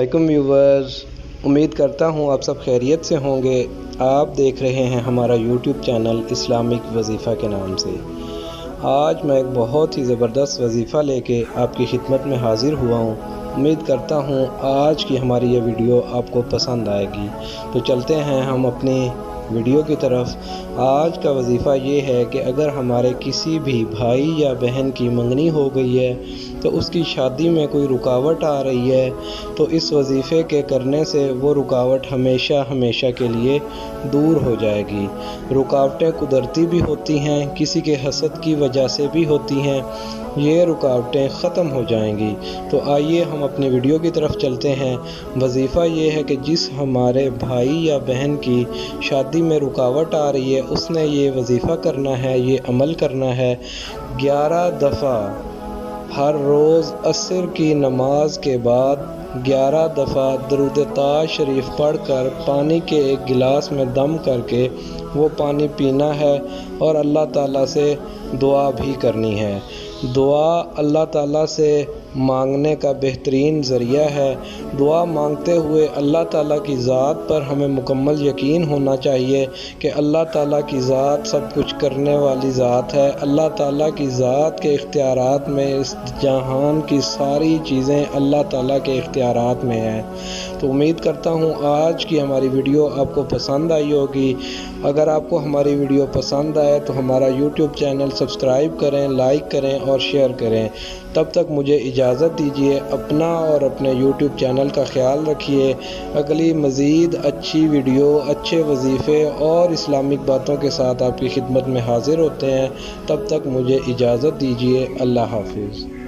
वालेकुम व्यूवर्स, उम्मीद करता हूँ आप सब खैरियत से होंगे। आप देख रहे हैं हमारा यूट्यूब चैनल इस्लामिक वजीफ़ा के नाम से। आज मैं एक बहुत ही ज़बरदस्त वजीफ़ा लेके आपकी खिदमत में हाज़िर हुआ हूँ। उम्मीद करता हूँ आज की हमारी ये वीडियो आपको पसंद आएगी। तो चलते हैं हम अपनी वीडियो की तरफ। आज का वजीफ़ा ये है कि अगर हमारे किसी भी भाई या बहन की मंगनी हो गई है तो उसकी शादी में कोई रुकावट आ रही है तो इस वजीफ़े के करने से वो रुकावट हमेशा हमेशा के लिए दूर हो जाएगी। रुकावटें कुदरती भी होती हैं, किसी के हसद की वजह से भी होती हैं, ये रुकावटें ख़त्म हो जाएंगी। तो आइए हम अपनी वीडियो की तरफ चलते हैं। वजीफ़ा ये है कि जिस हमारे भाई या बहन की शादी में रुकावट आ रही है उसने ये वजीफ़ा करना है, ये अमल करना है। 11 दफ़ा हर रोज़ असर की नमाज के बाद 11 दफ़ा दरूद ताज शरीफ पढ़कर पानी के एक गिलास में दम करके वो पानी पीना है और अल्लाह ताला से दुआ भी करनी है। दुआ अल्लाह ताला से मांगने का बेहतरीन ज़रिया है। दुआ मांगते हुए अल्लाह ताला की ज़ात पर हमें मुकम्मल यकीन होना चाहिए कि अल्लाह ताला की ज़ात सब कुछ करने वाली ज़ात है। अल्लाह ताला की ज़ात के इख्तियारात में इस जहान की सारी चीज़ें अल्लाह ताला के इख्तियारात में हैं। तो उम्मीद करता हूँ आज की हमारी वीडियो आपको पसंद आई होगी। अगर आपको हमारी वीडियो पसंद आए तो हमारा यूट्यूब चैनल सब्सक्राइब करें, लाइक करें और शेयर करें। तब तक मुझे इजाज़त दीजिए। अपना और अपने यूट्यूब चैनल का ख्याल रखिए। अगली मज़ीद अच्छी वीडियो, अच्छे वजीफ़े और इस्लामिक बातों के साथ आपकी खिदमत में हाज़िर होते हैं। तब तक मुझे इजाज़त दीजिए। अल्लाह हाफ़िज़।